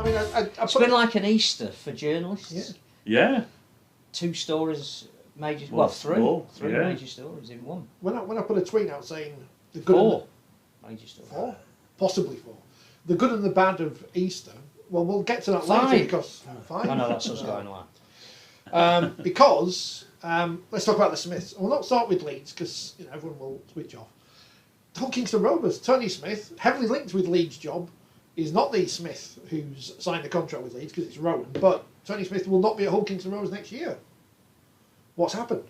I mean, it's been like an Easter for journalists. Yeah. 2 stories, major. Three major stories in one. When I put a tweet out saying the good 4 major stories. 4, possibly 4, the good and the bad of Easter. Well, we'll get to that 5. later because 5. I know that's what's going on. Because let's talk about the Smiths. We'll not start with Leeds because everyone will switch off. Hull Kington Rovers, Tony Smith, heavily linked with Leeds' job, is not the Smith who's signed a contract with Leeds because it's Rowan, but Tony Smith will not be at Hull Kington Rovers next year. What's happened?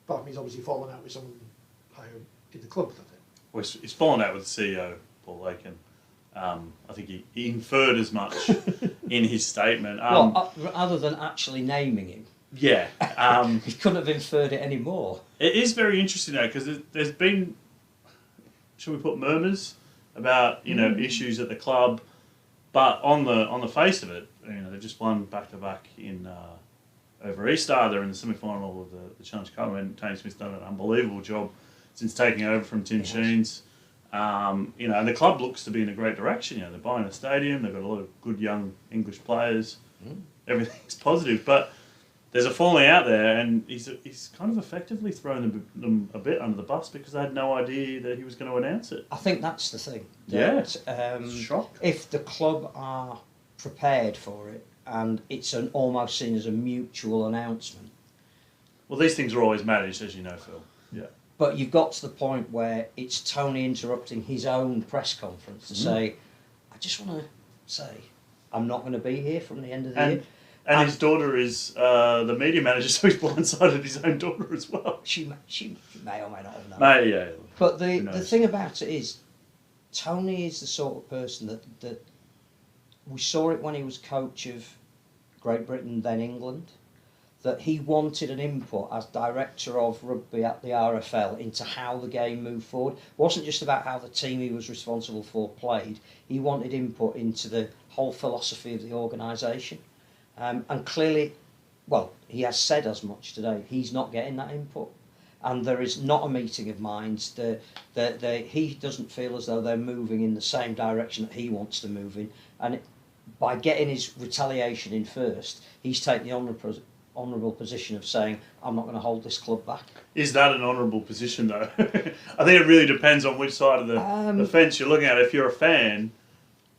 Apart from he's obviously fallen out with someone higher in the club. I think. Well, he's fallen out with the CEO, Paul Lakin. I think he inferred as much in his statement. Other than actually naming him. Yeah. He couldn't have inferred it anymore. It is very interesting though, because there's been, shall we put murmurs about issues at the club, but on the face of it, they just won back-to-back in over Easter. They're in the semi-final of the Challenge Cup, and Tony Smith's done an unbelievable job since taking over from Tim Sheens. And the club looks to be in a great direction. They're buying a stadium. They've got a lot of good young English players. Everything's positive, but there's a falling out there, and he's kind of effectively thrown them a bit under the bus because they had no idea that he was going to announce it. I think that's the thing. Shock. If the club are prepared for it, and it's almost seen as a mutual announcement. Well, these things are always managed, as you know, Phil. Yeah. But you've got to the point where it's Tony interrupting his own press conference to say, I just want to say, I'm not going to be here from the end of the year. And his daughter is the media manager, so he's blindsided his own daughter as well. She may or may not have known. Yeah. But the thing about it is, Tony is the sort of person that we saw it when he was coach of Great Britain, then England, that he wanted an input as director of rugby at the RFL into how the game moved forward. It wasn't just about how the team he was responsible for played. He wanted input into the whole philosophy of the organisation. And clearly, he has said as much today, he's not getting that input. And there is not a meeting of minds. He doesn't feel as though they're moving in the same direction that he wants to move in. And by getting his retaliation in first, he's taken the honourable position of saying, I'm not going to hold this club back. Is that an honourable position, though? I think it really depends on which side of the fence you're looking at. If you're a fan,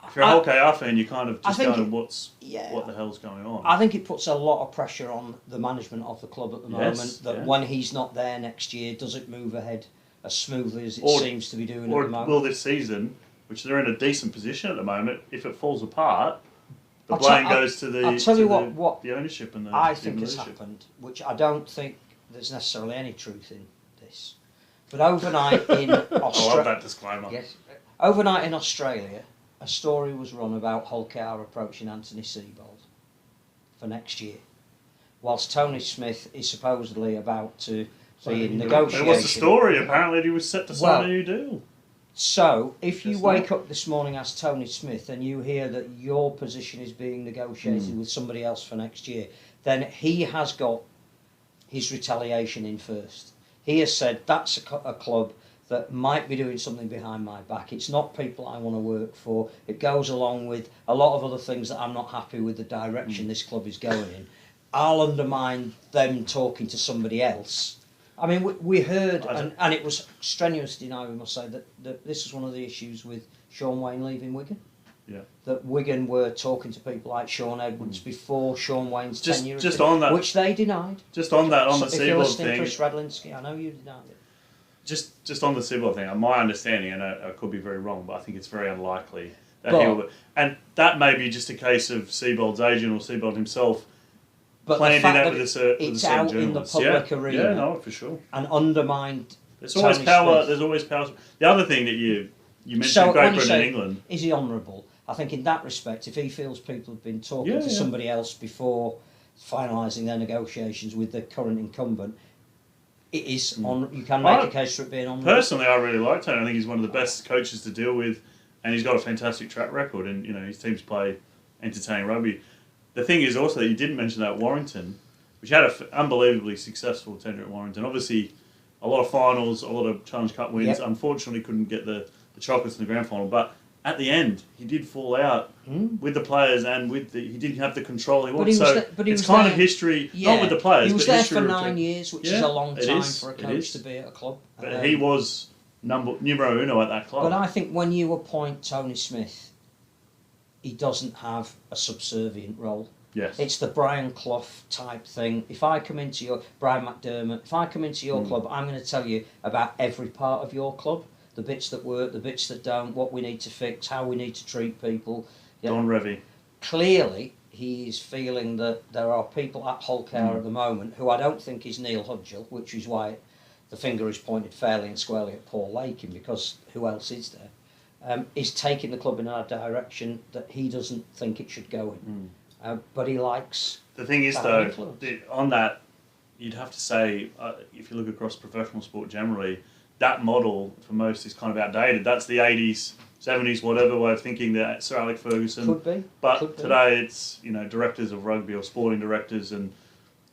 if you're a Hull KR fan, you kind of just going, what the hell's going on? I think it puts a lot of pressure on the management of the club at the moment, that when he's not there next year, does it move ahead as smoothly as it seems to be doing at the moment? Or will this season, which they're in a decent position at the moment, if it falls apart, the blame goes to the ownership and the I think has happened, which I don't think there's necessarily any truth in this. But overnight in Australia... I love that disclaimer. Yes. Overnight in Australia, a story was run about Hull KR approaching Anthony Seibold for next year, whilst Tony Smith is supposedly about to be in negotiation. There was a story, apparently, that he was set to sign a new deal. So, if you wake up this morning as Tony Smith and you hear that your position is being negotiated with somebody else for next year, then he has got his retaliation in first. He has said, that's a club that might be doing something behind my back. It's not people I want to work for. It goes along with a lot of other things that I'm not happy with the direction this club is going in. I'll undermine them talking to somebody else. I mean, we heard, and it was strenuous denial, we must say, that this was one of the issues with Sean Wayne leaving Wigan. Yeah. That Wigan were talking to people like Sean Edwards before Sean Wayne's tenure, on that, which they denied. Just on that, on the Seibold thing. If you're listening, Chris Radlinski, I know you denied it. Just on the Seibold thing, my understanding, and I could be very wrong, but I think it's very unlikely that he'll... And that may be just a case of Seibold's agent or Seibold himself planning that with a certain it's out in the public arena. Yeah, no, for sure. And undermined... There's always power. There's always power. The other thing that you mentioned, Great Britain and England... Is he honourable? I think in that respect, if he feels people have been talking to somebody else before finalising their negotiations with the current incumbent, it is you can make a case for it being honourable. Personally, I really like Tony. I think he's one of the best coaches to deal with, and he's got a fantastic track record, and his teams play entertaining rugby. The thing is also that you didn't mention that Warrington, which had an unbelievably successful tenure at Warrington. Obviously, a lot of finals, a lot of Challenge Cup wins. Unfortunately, couldn't get the chocolates in the grand final, but at the end, he did fall out with the players and he didn't have the control he wanted. It's kind of history, not with the players. He was but there history for 9 years, which is a long time for a coach to be at a club. But he was numero uno at that club. But I think when you appoint Tony Smith, he doesn't have a subservient role. Yes. It's the Brian Clough type thing. If I come into Brian McDermott, if I come into your club, I'm going to tell you about every part of your club. The bits that work, the bits that don't, what we need to fix, how we need to treat people. Don Revie. Clearly, he is feeling that there are people at Hull Kington at the moment who I don't think is Neil Hudgell, which is why the finger is pointed fairly and squarely at Paul Lakin, because who else is there? Is taking the club in a direction that he doesn't think it should go in. But he likes. The thing is, though, on that, you'd have to say, if you look across professional sport generally, that model for most is kind of outdated. That's the 80s, 70s, whatever way of thinking that Sir Alex Ferguson. Could be. But today it's, directors of rugby or sporting directors, and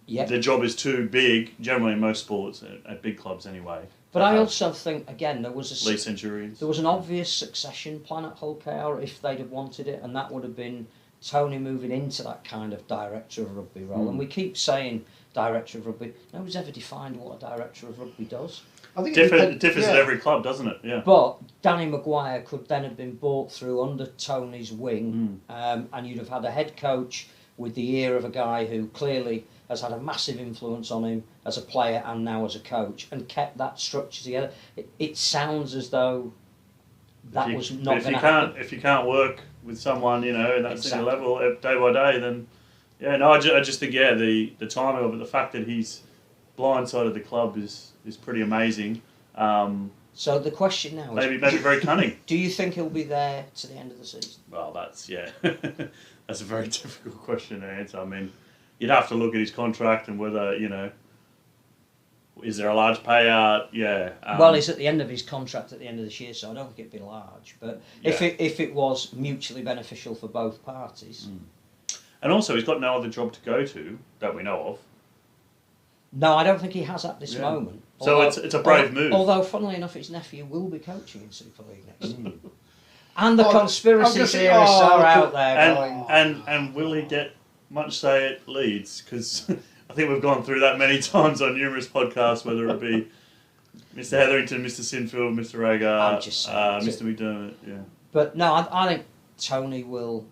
their job is too big, generally in most sports, at big clubs anyway. But I also think, again, there was Lee Centurions. There was an obvious succession plan at Hull Kington if they'd have wanted it, and that would have been Tony moving into that kind of director of rugby role. And we keep saying director of rugby. Nobody's ever defined what a director of rugby does. I think it differs at every club, doesn't it? Yeah. But Danny Maguire could then have been brought through under Tony's wing, and you'd have had a head coach with the ear of a guy who clearly has had a massive influence on him as a player and now as a coach, and kept that structure together. It sounds as though that was not going to happen. If you can't work with someone, in that senior level day by day, then I just think the timing of it, the fact that he's blindsided the club is pretty amazing. So the question now is maybe very cunning. Do you think he'll be there to the end of the season? Well, that's that's a very difficult question to answer. I mean, you'd have to look at his contract and whether is there a large payout? Yeah. Well, he's at the end of his contract at the end of this year, so I don't think it'd be large. But if it was mutually beneficial for both parties. And also, he's got no other job to go to that we know of. No, I don't think he has at this moment. So it's a brave move. Although, funnily enough, his nephew will be coaching in Super League next year. And the conspiracy theorists are out there going... And will he get much say at Leeds? Because I think we've gone through that many times on numerous podcasts, whether it be Mr. Hetherington, Mr. Sinfield, Mr. Agar, Mr. McDermott. Yeah. But no, I think Tony will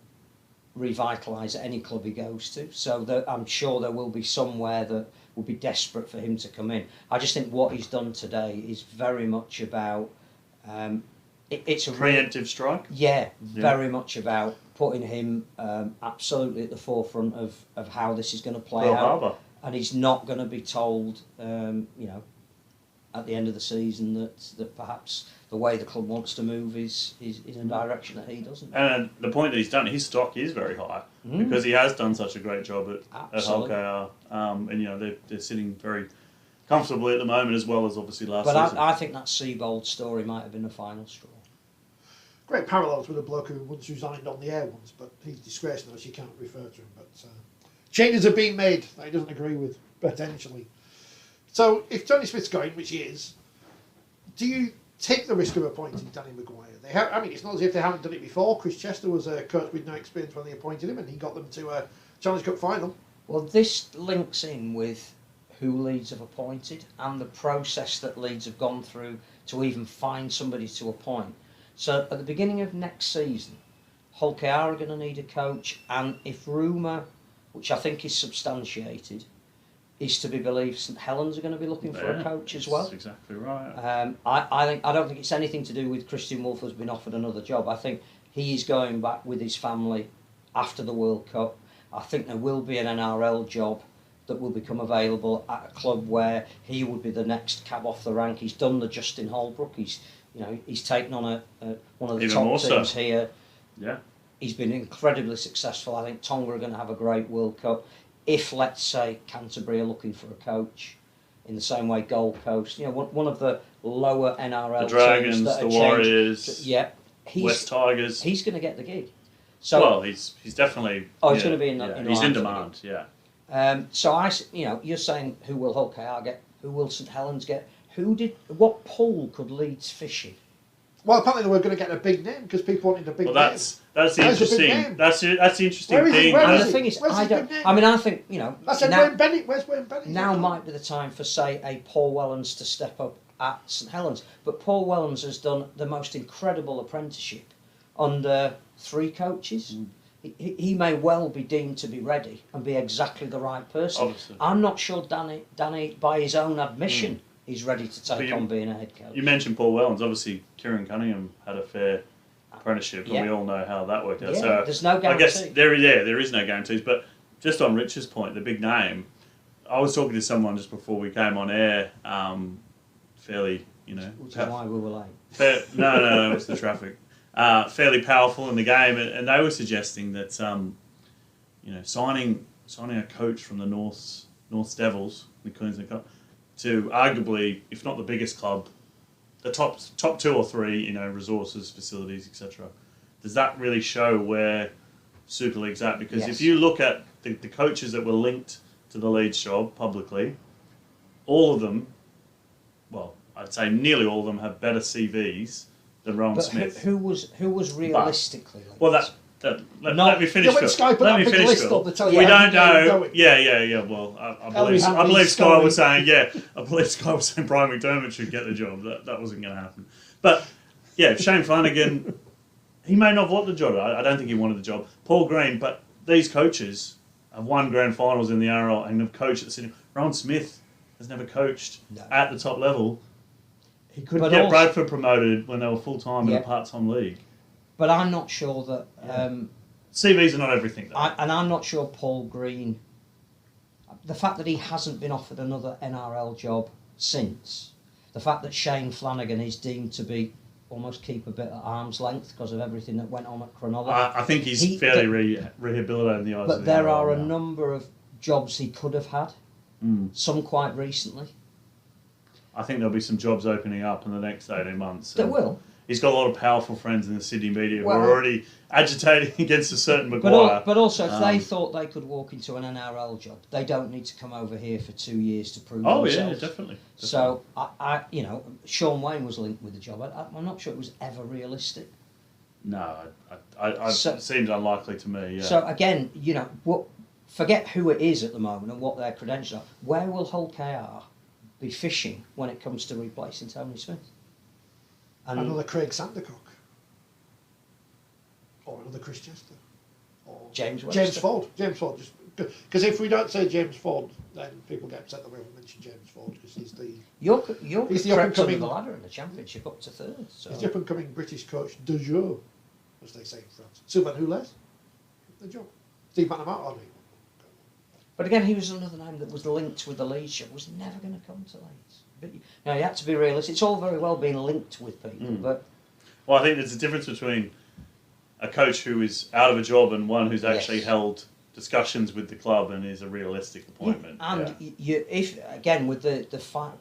revitalise any club he goes to. So I'm sure there will be somewhere that will be desperate for him to come in. I just think what he's done today is very much about... it's a preemptive strike? Yeah, very much about putting him absolutely at the forefront of how this is going to play out. Harbour. And he's not going to be told, at the end of the season that perhaps the way the club wants to move is in a direction that he doesn't. And the point that he's done, his stock is very high because he has done such a great job at Hull Kington. And they're sitting very comfortably at the moment, as well as obviously last season. But I think that Seabold story might have been the final straw. Great parallels with a bloke who once resigned on the air once, but he's disgraced now, so you can't refer to him. But changes are being made that he doesn't agree with, potentially. So if Tony Smith's going, which he is, do you take the risk of appointing Danny Maguire? It's not as if they haven't done it before. Chris Chester was a coach with no experience when they appointed him, and he got them to a Challenge Cup final. Well, this links in with who Leeds have appointed and the process that Leeds have gone through to even find somebody to appoint. So at the beginning of next season, Hull Kington are going to need a coach, and if rumour, which I think is substantiated, is to be believed, St Helens are going to be looking for a coach as well. That's exactly right. I don't think it's anything to do with Christian Wolff has been offered another job. I think he is going back with his family after the World Cup. I think there will be an NRL job that will become available at a club where he would be the next cab off the rank. He's done the Justin Holbrook. He's taken on one of the top teams here. Yeah. He's been incredibly successful. I think Tonga are going to have a great World Cup. If, let's say, Canterbury are looking for a coach, in the same way Gold Coast, one of the lower NRL the Dragons, teams that the Warriors, West Tigers, he's going to get the gig. So, he's definitely. He's going to be in he's in demand. Yeah. So you're saying who will Hull Kington get? Who will St Helens get? What pool could Leeds fish in Well, apparently they were going to get a big name because people wanted a big Well, name. that's the Where's the big interesting. name? That's the interesting Where is he? thing. Where And is the he? thing is, Where's I his don't. big name? I mean, I think, you know, I said now, Wayne Bennett. Where's Wayne Bennett? now might be the time for, say, a Paul Wellens to step up at St Helens. But Paul Wellens has done the most incredible apprenticeship under 3 coaches. He may well be deemed to be ready and be exactly the right person. Obviously. I'm not sure Danny, by his own admission, is ready to take on being a head coach. You mentioned Paul Wellens. Obviously, Kieran Cunningham had a fair apprenticeship, and Yeah. we all know how that worked out. Yeah, So there's no I guarantee. guess there is no guarantees. But just on Rich's point, the big name. I was talking to someone just before we came on air. Fairly, you know, Which is why we were late. no, it was the traffic. Fairly powerful in the game, and they were suggesting that you know, signing a coach from the North Devils, the Queensland Cup, to arguably, if not the biggest club, the top 2 or 3, you know, resources, facilities, etc. Does that really show where Super League's at? Because Yes. if you look at the coaches that were linked to the Leeds job publicly, all of them, well, I'd say nearly all of them have better CVs than Rohan But Smith. who was realistically linked? Well, let me finish. Yeah, when Sky put that big list up, they tell you we how don't many are know. going. Yeah. Well, I believe Sky was saying, I believe Sky was saying Brian McDermott should get the job. That wasn't going to happen. But yeah, Shane Flanagan, he may not have wanted the job. I don't think he wanted the job. Paul Green, but these coaches have won grand finals in the RL and have coached at the Sydney. Rohan Smith has never coached at the top level. He couldn't get Bradford promoted when they were full time in a part time league. But I'm not sure that. CVs are not everything, though. And I'm not sure Paul Green. The fact that he hasn't been offered another NRL job since, the fact that Shane Flanagan is deemed to be almost keep a bit at arm's length because of everything that went on at Cronulla. I think he's fairly rehabilitated in the eyes of the But there NRL are a now. number of jobs he could have had, some quite recently. I think there'll be some jobs opening up in the next 18 months. There will. He's got a lot of powerful friends in the Sydney media who Well, are already agitating against a certain Maguire. But also, if they thought they could walk into an NRL job, they don't need to come over here for 2 years to prove themselves. Yeah, definitely. So, I you know, Sean Wayne was linked with the job. I'm not sure it was ever realistic. No, it seems unlikely to me. Yeah. So again, you know, forget who it is at the moment and what their credentials are. Where will Hull KR be fishing when it comes to replacing Tony Smith? And Another Craig Sandercock. Or another Chris Chester. Or James Webster. James Ford. Because if we don't say James Ford, then people get upset that we haven't mentioned James Ford because he's the York he's the crept under up-and-coming the ladder in the Championship up to 3rd. So. he's the up-and-coming British coach de jour, as they say in France. Sylvain Houlez, the job. Steve McNamara, But again, he was another name that was linked with the Leeds job. Was never going to come to Leeds. But you had to be realistic. It's all very well being linked with people, but well, I think there's a difference between a coach who is out of a job and one who's actually held discussions with the club and is a realistic appointment. And if again with the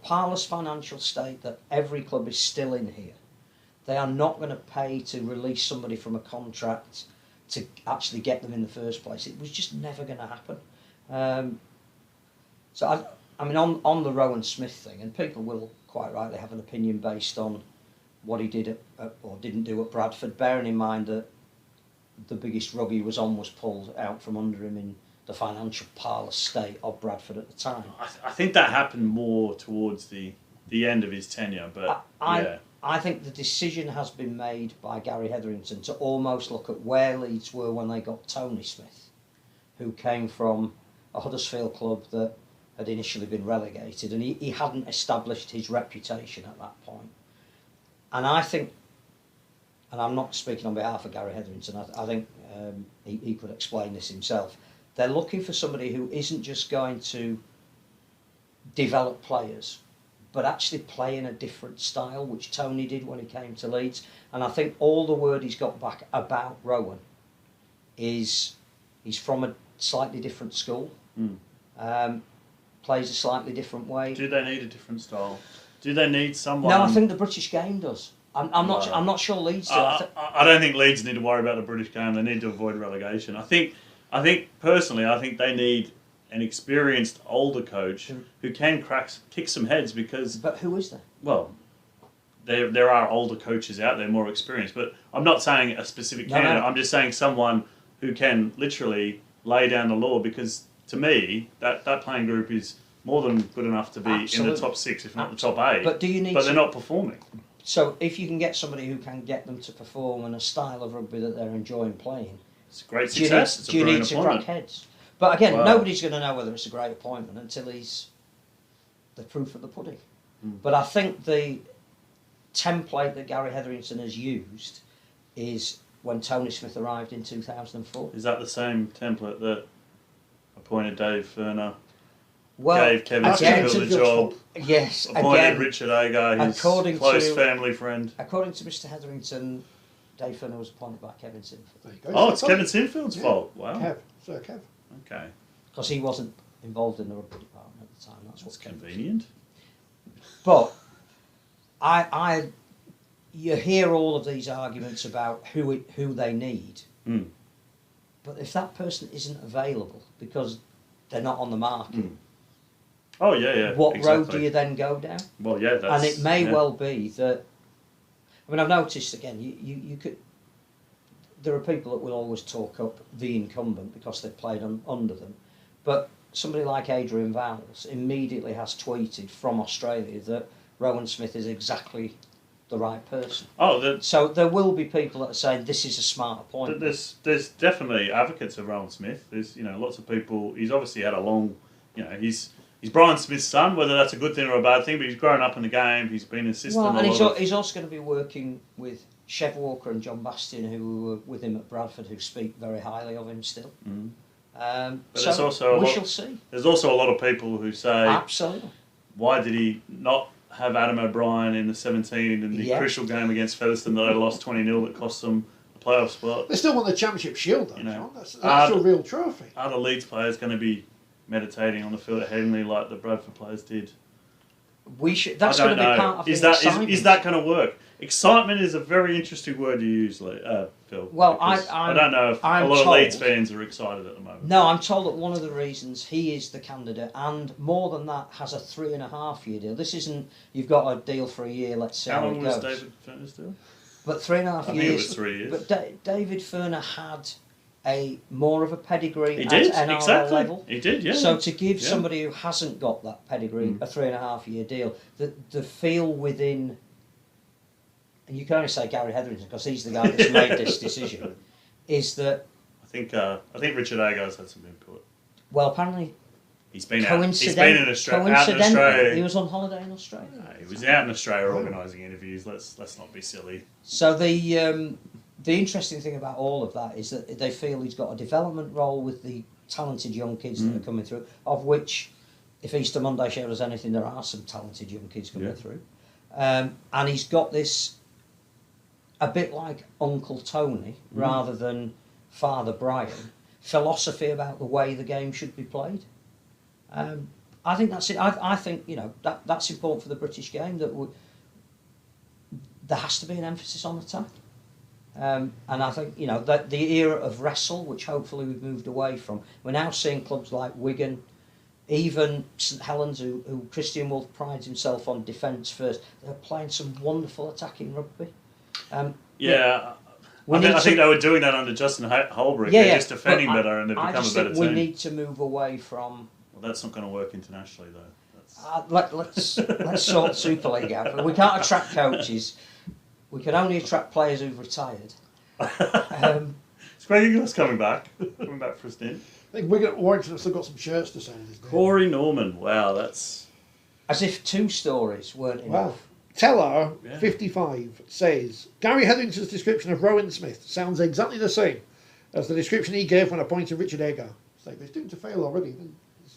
parlous financial state that every club is still in here, they are not going to pay to release somebody from a contract to actually get them in the first place. It was just never going to happen. So I mean, on the Rohan Smith thing, and people will quite rightly have an opinion based on what he did or didn't do at Bradford, bearing in mind that the biggest rug he was on was pulled out from under him in the financial parlous state of Bradford at the time. I think that happened more towards the end of his tenure, but I think the decision has been made by Gary Hetherington to almost look at where Leeds were when they got Tony Smith, who came from a Huddersfield club that had initially been relegated, and he hadn't established his reputation at that point. And I think, and I'm not speaking on behalf of Gary Hetherington, I think he could explain this himself. They're looking for somebody who isn't just going to develop players, but actually play in a different style, which Tony did when he came to Leeds. And I think all the word he's got back about Rohan is he's from a slightly different school. Plays a slightly different way. Do they need a different style? Do they need someone? No, I think the British game does. I'm not sure Leeds do. I don't think Leeds need to worry about the British game. They need to avoid relegation. I think personally, they need an experienced older coach who can kick some heads because. But who is there? Well, there are older coaches out there, more experienced. But I'm not saying a specific candidate. I'm just saying someone who can literally lay down the law, because to me, that playing group is more than good enough to be in the top 6, if not the top 8. But do you need? But they're not performing. So if you can get somebody who can get them to perform in a style of rugby that they're enjoying playing, it's a great success. Do you need to crack heads? But again, Well, nobody's going to know whether it's a great appointment until he's the proof of the pudding. But I think the template that Gary Hetherington has used is when Tony Smith arrived in 2004. Is that the same template that appointed Dave Furner, Well, gave Kevin Sinfield the job, yes, appointed again, Richard Agar, his close family friend? According to Mr. Hetherington, Dave Furner was appointed by Kevin Sinfield. There you go. Oh, it's Kevin Sinfield's fault. Wow. Kev, Sir Kev. Okay. Because he wasn't involved in the rugby department at the time. That's That's what convenient. But you hear all of these arguments about who they need, but if that person isn't available because they're not on the market, Oh yeah. what exactly. road do you then go down? Well, yeah, that's, And it may well be that. I mean, I've noticed again. You could. There are people that will always talk up the incumbent because they've played under them, but somebody like Adrian Vowles immediately has tweeted from Australia that Rohan Smith is exactly the right person. So there will be people that are saying this is a smart appointment. There's definitely advocates of Rohan Smith. There's lots of people. He's obviously had a long, he's Brian Smith's son. Whether that's a good thing or a bad thing, but he's grown up in the game. He's been an assistant. Well, and he's also going to be working with Chev Walker and John Bastian, who were with him at Bradford, who speak very highly of him still. But so we shall see. There's also a lot of people who say, absolutely, why did he not have Adam O'Brien in the 17 in the crucial game against Featherstone that they lost 20-0 that cost them a playoff spot? They still want the Championship Shield, though, John. That's a real trophy. Are the Leeds players going to be meditating on the field at Headingley like the Bradford players did? That's going to be part of is the that excitement. is that going to work? Excitement is a very interesting word you use, Phil. Well, I don't know if a lot of Leeds fans are excited at the moment. No, I'm told that one of the reasons he is the candidate, and more than that, has a 3.5-year deal. This isn't, you've got a deal for a year, let's see how it goes. How long was David Furner's deal? But 3.5 years. I think it was 3 years. But David Furner had more of a pedigree at NRL exactly. level. He did, yeah. So to give somebody who hasn't got that pedigree a 3.5-year deal, the feel within, and you can only say Gary Hetherington because he's the guy that's made this decision, is that I think Richard Agar's had some input. Well, apparently he's been in Australia. Coincidentally, he was on holiday in Australia. No, he was out in Australia organising interviews. Let's not be silly. So the interesting thing about all of that is that they feel he's got a development role with the talented young kids that are coming through, of which, if Easter Monday showed us anything, there are some talented young kids coming through. And he's got this, a bit like Uncle Tony, rather than Father Brian, philosophy about the way the game should be played. I think that's it. I think that's important for the British game, that there has to be an emphasis on attack. And I think that the era of wrestle, which hopefully we've moved away from, we're now seeing clubs like Wigan, even St Helens, who Christian Wolf prides himself on defence first. They're playing some wonderful attacking rugby. I think they were doing that under Justin Holbrook. They're just defending better, and they've become a better team. We need to move away from. Well, that's not going to work internationally, though. Let's sort Super League out. We can't attract coaches. We can only attract players who've retired. It's Greg Inglis coming back for a stint. I think Warrington have still got some shirts to sell. Corey Norman, wow, that's... As if 2 stories weren't enough. Wow. Teller, 55, says, Gary Hetherington's description of Rohan Smith sounds exactly the same as the description he gave when appointing Richard Agar. So he's doomed to fail already.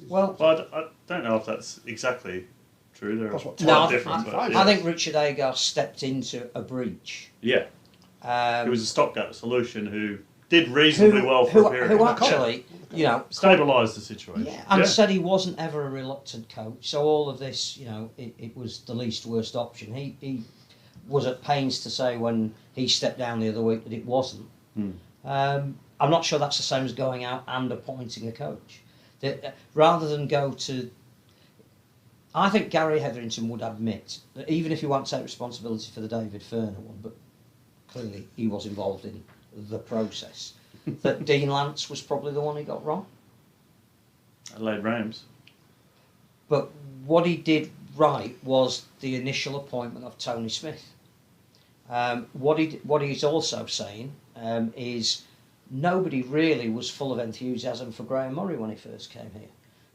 Well, I don't know if that's exactly true. There are different. I think Richard Agar stepped into a breach. Yeah. He was a stopgap solution who did reasonably well for a period. Who actually, stabilised the situation. Yeah, and said he wasn't ever a reluctant coach. So all of this, it was the least worst option. He was at pains to say when he stepped down the other week that it wasn't. I'm not sure that's the same as going out and appointing a coach. Rather than go to... I think Gary Hetherington would admit that even if he won't take responsibility for the David Ferner one, but clearly he was involved in the process, that Dean Lance was probably the one he got wrong. Adelaide Rams. But what he did right was the initial appointment of Tony Smith. What he's also saying is nobody really was full of enthusiasm for Graham Murray when he first came here.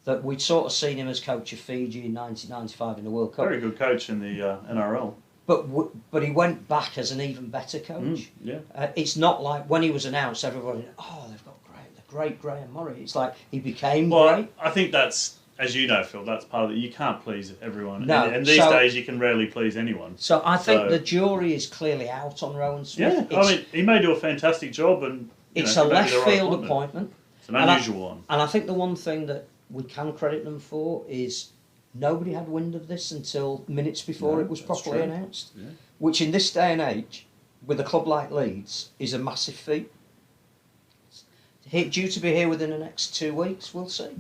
That we'd sort of seen him as coach of Fiji in 1995 in the World Cup. Very good coach in the NRL. But he went back as an even better coach. Yeah. It's not like when he was announced, everybody, oh, they've got the great Graham Murray. It's like he became great. I think that's, as you know, Phil, that's part of it. You can't please everyone. No, and these days you can rarely please anyone. So I think the jury is clearly out on Rohan Smith. Yeah, I mean, he may do a fantastic job, and it's a left field appointment. It's an unusual one. And I think the one thing that we can credit them for is nobody had wind of this until minutes before it was properly announced. Yeah. Which in this day and age, with a club like Leeds, is a massive feat. Due to be here within the next 2 weeks, we'll see.